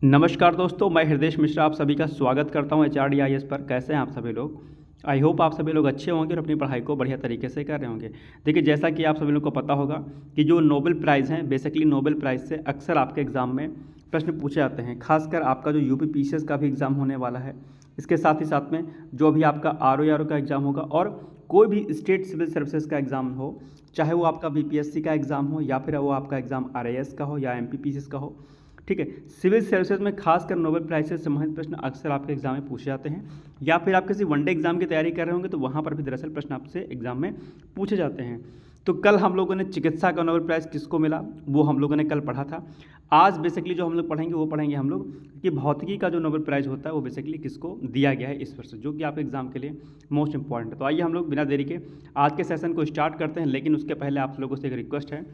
नमस्कार दोस्तों, मैं हृदय मिश्रा आप सभी का स्वागत करता हूं HRDIS पर। कैसे हैं आप सभी लोग? आई होप आप सभी लोग अच्छे होंगे और अपनी पढ़ाई को बढ़िया तरीके से कर रहे होंगे। देखिए, जैसा कि आप सभी लोग को पता होगा कि जो नोबेल प्राइज़ हैं, बेसिकली नोबेल प्राइज़ से अक्सर आपके एग्ज़ाम में प्रश्न पूछे जाते हैं। खासकर आपका जो UPPCS का भी एग्ज़ाम होने वाला है, इसके साथ ही साथ में जो भी आपका RO का एग्ज़ाम होगा और कोई भी स्टेट सिविल सर्विसेज का एग्ज़ाम हो, चाहे वो आपका BPSC का एग्ज़ाम हो या फिर वो आपका एग्ज़ाम RAS का हो या MPPCS का हो, ठीक है। सिविल सर्विसेज में खासकर नोबेल प्राइज से संबंधित प्रश्न अक्सर आपके एग्जाम में पूछे जाते हैं, या फिर आप किसी वनडे एग्जाम की तैयारी कर रहे होंगे तो वहाँ पर भी दरअसल प्रश्न आपसे एग्जाम में पूछे जाते हैं। तो कल हम लोगों ने चिकित्सा का नोबेल प्राइज़ किसको मिला वो हम लोगों ने कल पढ़ा था। आज बेसिकली जो हम लोग पढ़ेंगे वो पढ़ेंगे हम लोग कि भौतिकी का जो नोबेल प्राइज़ होता है वो बेसिकली किसको दिया गया है इस वर्ष, जो कि आपके एग्जाम के लिए मोस्ट इंपॉर्टेंट है। तो आइए हम लोग बिना देरी के आज के सेशन को स्टार्ट करते हैं, लेकिन उसके पहले आप लोगों से एक रिक्वेस्ट है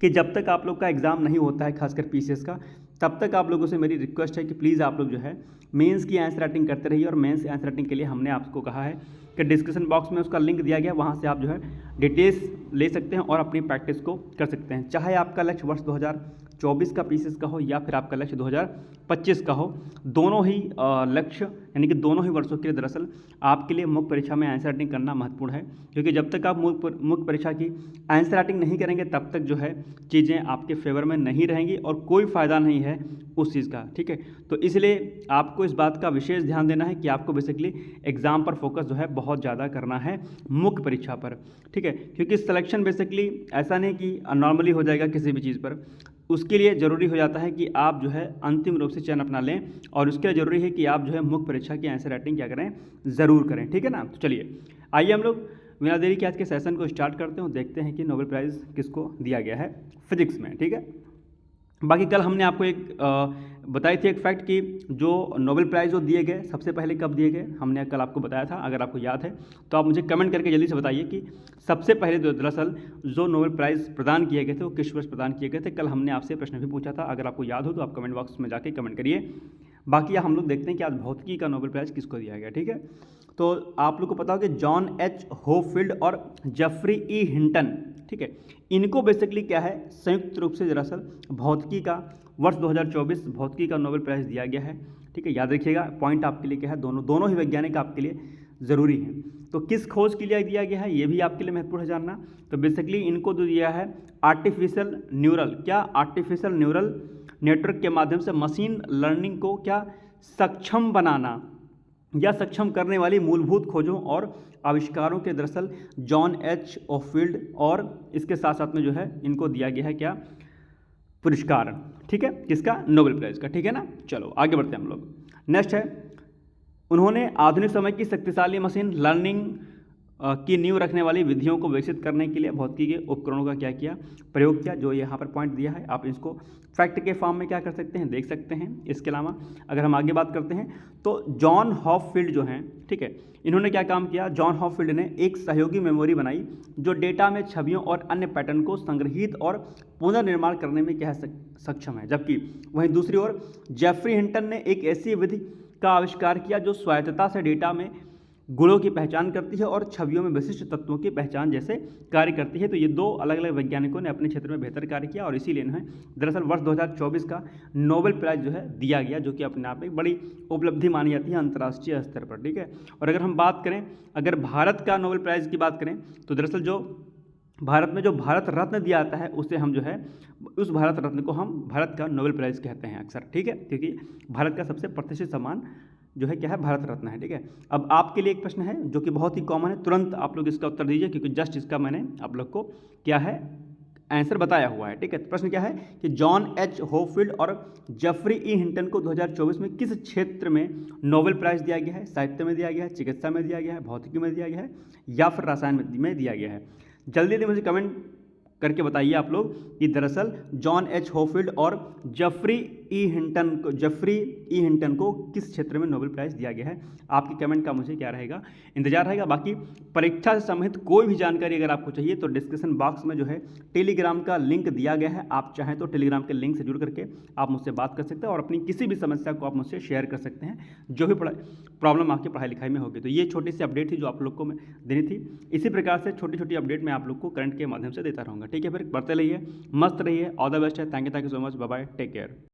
कि जब तक आप लोग का एग्ज़ाम नहीं होता है, खासकर PCS का, तब तक आप लोगों से मेरी रिक्वेस्ट है कि प्लीज़ आप लोग जो है मेंस की आंसर राइटिंग करते रहिए। और मेंस आंसर राइटिंग के लिए हमने आपको कहा है कि डिस्क्रिप्शन बॉक्स में उसका लिंक दिया गया, वहाँ से आप जो है डिटेल्स ले सकते हैं और अपनी प्रैक्टिस को कर सकते हैं। चाहे आपका लक्ष्य वर्ष 2024 का PCS का हो या फिर आपका लक्ष्य 2025 का हो, दोनों ही लक्ष्य यानी कि दोनों ही वर्षों के लिए दरअसल आपके लिए मुख्य परीक्षा में आंसर राइटिंग करना महत्वपूर्ण है, क्योंकि जब तक आप मुख्य परीक्षा की आंसर राइटिंग नहीं करेंगे तब तक जो है चीज़ें आपके फेवर में नहीं रहेंगी और कोई फ़ायदा नहीं है उस चीज़ का, ठीक है। तो इसलिए आपको इस बात का विशेष ध्यान देना है कि आपको बेसिकली एग्ज़ाम पर फोकस जो है बहुत ज़्यादा करना है, मुख्य परीक्षा पर, ठीक है। क्योंकि सिलेक्शन बेसिकली ऐसा नहीं कि नॉर्मली हो जाएगा किसी भी चीज़ पर, उसके लिए ज़रूरी हो जाता है कि आप जो है अंतिम रूप से चयन अपना लें, और उसके लिए ज़रूरी है कि आप जो है मुख्य परीक्षा की आंसर राइटिंग क्या करें, ज़रूर करें, ठीक है ना। तो चलिए आइए हम लोग बिना देरी के आज के सेशन को स्टार्ट करते हैं और देखते हैं कि नोबेल प्राइज़ किसको दिया गया है फिजिक्स में, ठीक है। बाकी कल हमने आपको एक बताई थी एक फैक्ट कि जो नोबेल प्राइज़ जो दिए गए सबसे पहले कब दिए गए, हमने कल आपको बताया था। अगर आपको याद है तो आप मुझे कमेंट करके जल्दी से बताइए कि सबसे पहले दरअसल जो नोबेल प्राइज़ प्रदान किए गए थे वो किस वर्ष प्रदान किए गए थे। कल हमने आपसे प्रश्न भी पूछा था, अगर आपको याद हो तो आप कमेंट बॉक्स में जाके कमेंट करिए। बाकी हम लोग देखते हैं कि आज भौतिकी का नोबेल प्राइज़ किसको दिया गया, ठीक है। तो आप लोग को पता हो कि जॉन H. होपफील्ड और जेफरी E. हिंटन, ठीक है, इनको बेसिकली क्या है संयुक्त रूप से दरअसल भौतिकी का वर्ष 2024 भौतिकी का नोबेल प्राइज़ दिया गया है, ठीक है। याद रखिएगा पॉइंट आपके लिए क्या है, दोनों ही वैज्ञानिक आपके लिए ज़रूरी हैं। तो किस खोज के लिए दिया गया है ये भी आपके लिए महत्वपूर्ण है जानना। तो बेसिकली इनको जो दिया है आर्टिफिशियल न्यूरल नेटवर्क के माध्यम से मशीन लर्निंग को क्या सक्षम बनाना या सक्षम करने वाली मूलभूत खोजों और आविष्कारों के दरअसल जॉन H. होपफील्ड और इसके साथ साथ में जो है इनको दिया गया है क्या पुरस्कार, ठीक है, किसका, नोबेल प्राइज़ का, ठीक है ना। चलो आगे बढ़ते हैं हम लोग। नेक्स्ट है, उन्होंने आधुनिक समय की शक्तिशाली मशीन लर्निंग की नींव रखने वाली विधियों को विकसित करने के लिए भौतिकी के उपकरणों का क्या किया, प्रयोग किया, जो यहाँ पर पॉइंट दिया है। आप इसको फैक्ट के फॉर्म में क्या कर सकते हैं, देख सकते हैं। इसके अलावा अगर हम आगे बात करते हैं तो जॉन होपफील्ड जो हैं, ठीक है, इन्होंने क्या काम किया, जॉन होपफील्ड ने एक सहयोगी मेमोरी बनाई जो डेटा में छवियों और अन्य पैटर्न को संग्रहित और पुनर्निर्माण करने में क्या सक्षम है। जबकि वहीं दूसरी ओर जेफरी हिंटन ने एक ऐसी विधि का आविष्कार किया जो स्वायत्तता से डेटा में गुणों की पहचान करती है और छवियों में विशिष्ट तत्वों की पहचान जैसे कार्य करती है। तो ये दो अलग अलग वैज्ञानिकों ने अपने क्षेत्र में बेहतर कार्य किया और इसीलिए इन्हें दरअसल वर्ष 2024 का नोबेल प्राइज़ जो है दिया गया, जो कि अपने आप में एक बड़ी उपलब्धि मानी जाती है अंतर्राष्ट्रीय स्तर पर, ठीक है। और अगर हम बात करें, अगर भारत का नोबेल प्राइज़ की बात करें तो दरअसल जो भारत में जो भारत रत्न दिया जाता है उसे हम जो है उस भारत रत्न को हम भारत का नोबेल प्राइज़ कहते हैं अक्सर, ठीक है, क्योंकि भारत का सबसे प्रतिष्ठित सम्मान जो है क्या है, भारत रत्न है, ठीक है। अब आपके लिए एक प्रश्न है जो कि बहुत ही कॉमन है, तुरंत आप लोग इसका उत्तर दीजिए क्योंकि जस्ट इसका मैंने आप लोग को क्या है आंसर बताया हुआ है, ठीक है। प्रश्न क्या है कि जॉन H. होपफील्ड और जेफरी E. हिंटन को 2024 में किस क्षेत्र में नोबेल प्राइज़ दिया गया है, साहित्य में दिया गया है, चिकित्सा में दिया गया है, भौतिकी में दिया गया है या फिर रसायन में दिया गया है। जल्दी मुझे कमेंट करके बताइए आप लोग कि दरअसल जॉन H. होपफील्ड और जेफरी E. हिंटन को किस क्षेत्र में नोबेल प्राइज़ दिया गया है। आपकी कमेंट का मुझे क्या रहेगा, इंतजार रहेगा। बाकी परीक्षा से संबंधित कोई भी जानकारी अगर आपको चाहिए तो डिस्क्रिप्शन बॉक्स में जो है टेलीग्राम का लिंक दिया गया है, आप चाहें तो टेलीग्राम के लिंक से जुड़ करके आप मुझसे बात कर सकते हैं और अपनी किसी भी समस्या को आप मुझसे शेयर कर सकते हैं, जो भी प्रॉब्लम आपकी पढ़ाई लिखाई में होगी। तो ये छोटी सी अपडेट थी जो आप लोग को मैं देनी थी। इसी प्रकार से छोटी छोटी अपडेट मैं आप लोग को करंट के माध्यम से देता रहूँगा, ठीक है। फिर बढ़ते रहिए, मस्त रहिए, ऑल द बेस्ट है। Thank you so much, bye bye, take care.